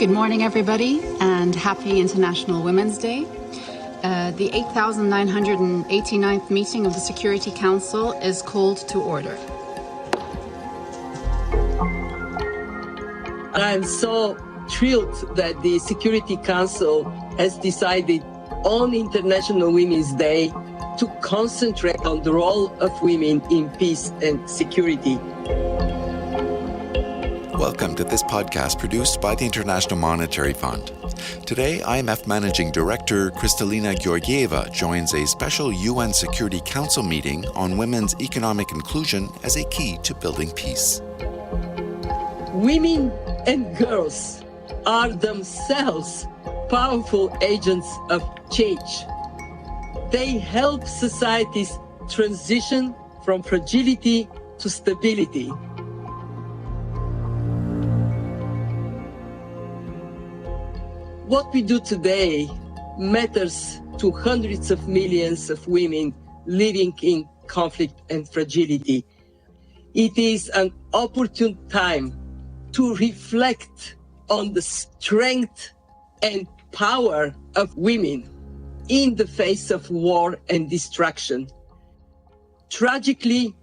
Good morning, everybody, and happy International Women's Day. The 8,989th meeting of the Security Council is called to order. I'm so thrilled that the Security Council has decided on International Women's Day to concentrate on the role of women in peace and security. Welcome to this podcast produced by the International Monetary Fund. Today, IMF Managing Director Kristalina Georgieva joins a special UN Security Council meeting on women's economic inclusion as a key to building peace. Women and girls are themselves powerful agents of change. They help societies transition from fragility to stability. What we do today matters to hundreds of millions of women living in conflict and fragility. It is an opportune time to reflect on the strength and power of women in the face of war and destruction. Tragically,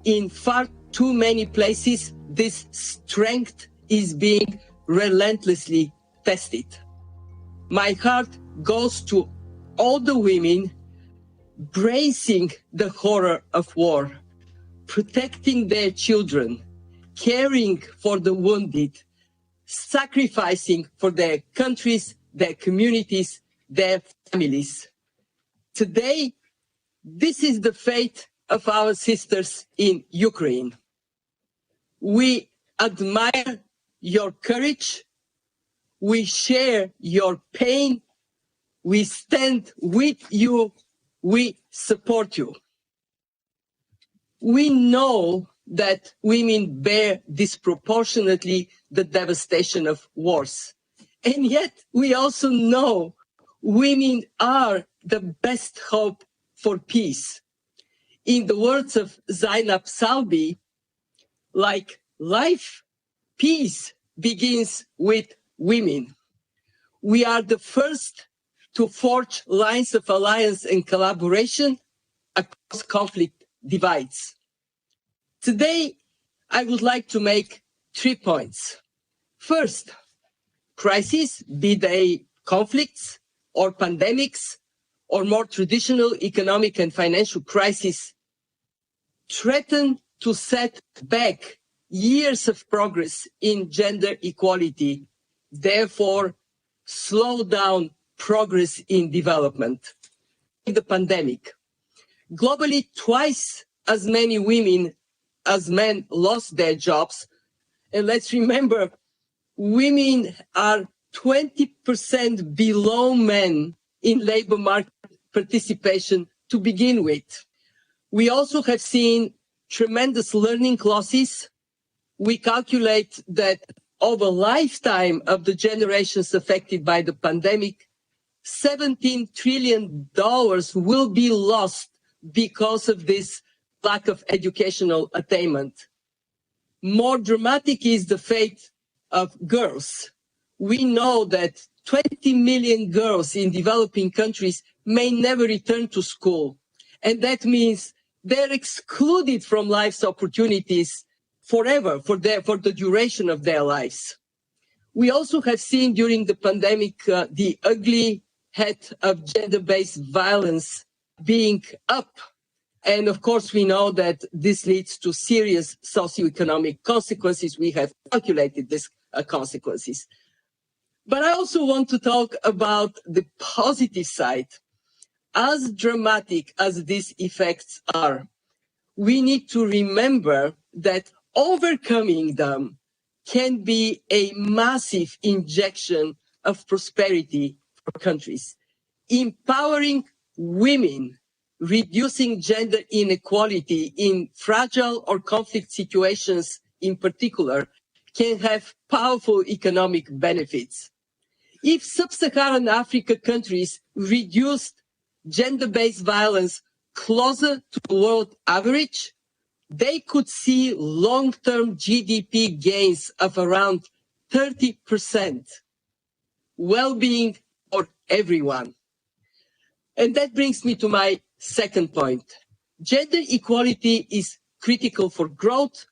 in far too many places, this strength is being relentlessly tested. My heart goes to all the women bracing the horror of war, protecting their children, caring for the wounded, sacrificing for their countries, their communities, their families. Today, this is the fate of our sisters in Ukraine. We admire your courage. We share your pain. We stand with you. We support you. We know that women bear disproportionately the devastation of wars. And yet we also know women are the best hope for peace. In the words of Zainab Salbi, like life, peace begins with women. We are the first to forge lines of alliance and collaboration across conflict divides. Today, I would like to make 3 points. First, crises, be they conflicts or pandemics or more traditional economic and financial crises, threaten to set back years of progress in gender equality, therefore slow down progress in development. In the pandemic, globally, twice as many women as men lost their jobs. And let's remember, women are 20% below men in labor market participation to begin with. We also have seen tremendous learning losses. We calculate that over lifetime of the generations affected by the pandemic, $17 trillion will be lost because of this lack of educational attainment. More dramatic is the fate of girls. We know that 20 million girls in developing countries may never return to school. And that means they're excluded from life's opportunities forever, for the duration of their lives. We also have seen during the pandemic the ugly head of gender-based violence being up. And of course, we know that this leads to serious socioeconomic consequences. We have calculated these consequences. But I also want to talk about the positive side. As dramatic as these effects are, we need to remember that overcoming them can be a massive injection of prosperity for countries. Empowering women, reducing gender inequality in fragile or conflict situations in particular, can have powerful economic benefits. If sub-Saharan Africa countries reduced gender-based violence closer to the world average, they could see long-term GDP gains of around 30%. well-being for everyone. And that brings me to my second point. Gender equality is critical for growth,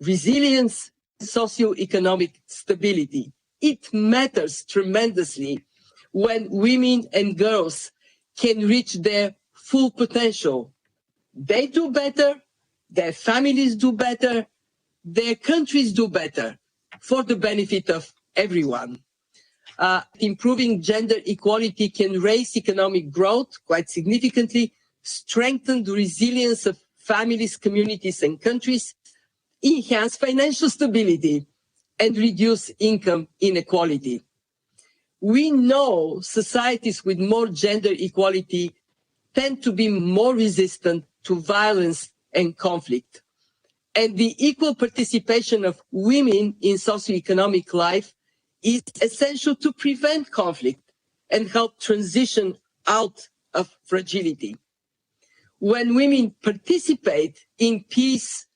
resilience, socioeconomic stability. It matters tremendously when women and girls can reach their full potential. They do better, their families do better, their countries do better for the benefit of everyone. Improving gender equality can raise economic growth quite significantly, strengthen the resilience of families, communities, and countries, enhance financial stability, and reduce income inequality. We know societies with more gender equality tend to be more resistant to violence and conflict. And the equal participation of women in socioeconomic life is essential to prevent conflict and help transition out of fragility. When women participate in peace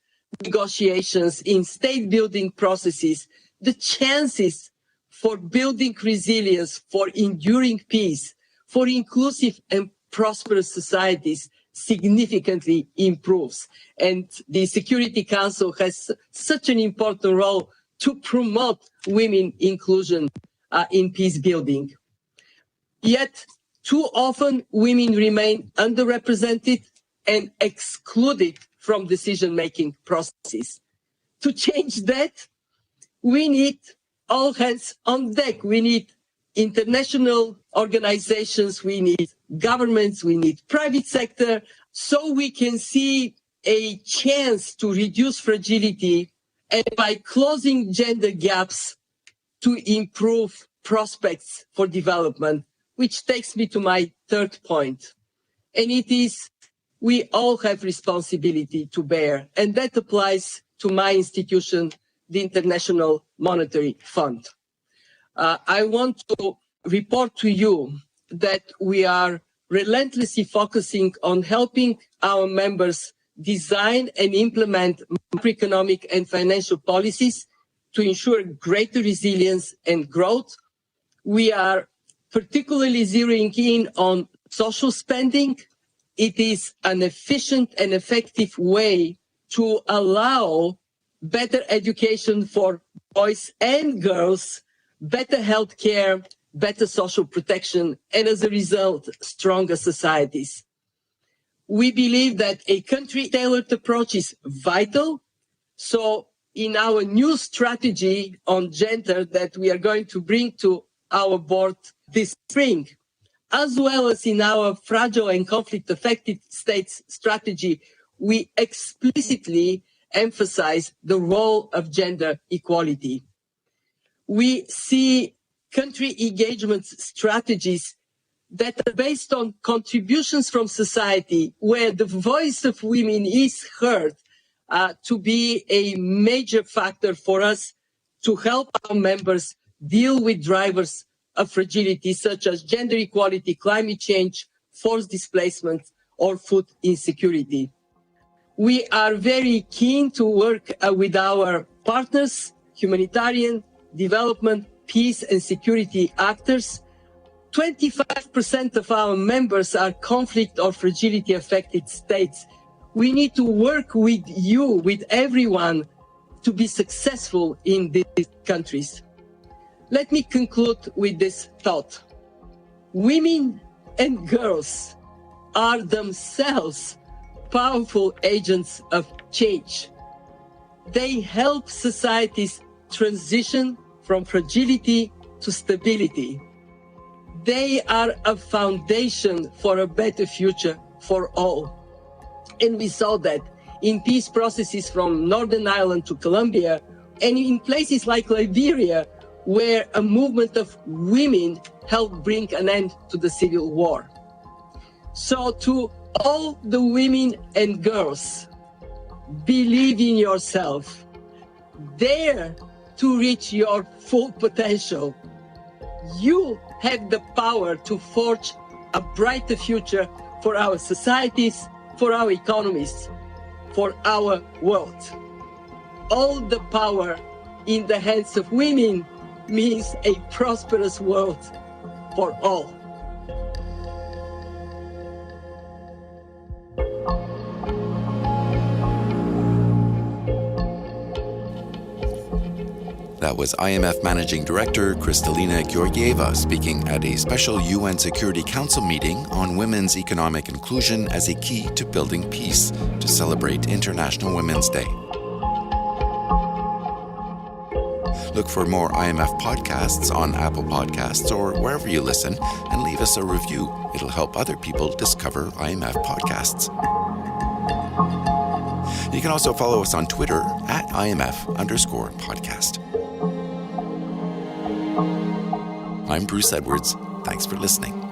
negotiations, in state-building processes, the chances for building resilience, for enduring peace, for inclusive and prosperous societies significantly improves. And the Security Council has such an important role to promote women inclusion in peace building. Yet, too often, women remain underrepresented and excluded from decision-making processes. To change that, we need all hands on deck. We need international organizations, we need governments, we need private sector, so we can see a chance to reduce fragility and by closing gender gaps to improve prospects for development, which takes me to my third point. And it is, we all have responsibility to bear, and that applies to my institution, the International Monetary Fund. I want to report to you that we are relentlessly focusing on helping our members design and implement macroeconomic and financial policies to ensure greater resilience and growth. We are particularly zeroing in on social spending. It is an efficient and effective way to allow better education for boys and girls, better health care, better social protection, and as a result, stronger societies. We believe that a country-tailored approach is vital. So in our new strategy on gender that we are going to bring to our board this spring, as well as in our fragile and conflict-affected states strategy, we explicitly emphasize the role of gender equality. We see country engagement strategies that are based on contributions from society, where the voice of women is heard, to be a major factor for us to help our members deal with drivers of fragility such as gender equality, climate change, forced displacement, or food insecurity. We are very keen to work with our partners, humanitarian, development, peace and security actors. 25% of our members are conflict or fragility affected states. We need to work with you, with everyone, to be successful in these countries. Let me conclude with this thought. Women and girls are themselves powerful agents of change. They help societies transition from fragility to stability. They are a foundation for a better future for all. And we saw that in peace processes from Northern Ireland to Colombia, and in places like Liberia, where a movement of women helped bring an end to the civil war. So to all the women and girls, believe in yourself. Dare to reach your full potential. You have the power to forge a brighter future for our societies, for our economies, for our world. All the power in the hands of women means a prosperous world for all. That was IMF Managing Director Kristalina Georgieva speaking at a special UN Security Council meeting on women's economic inclusion as a key to building peace to celebrate International Women's Day. Look for more IMF podcasts on Apple Podcasts or wherever you listen and leave us a review. It'll help other people discover IMF podcasts. You can also follow us on Twitter at IMF_podcast. I'm Bruce Edwards. Thanks for listening.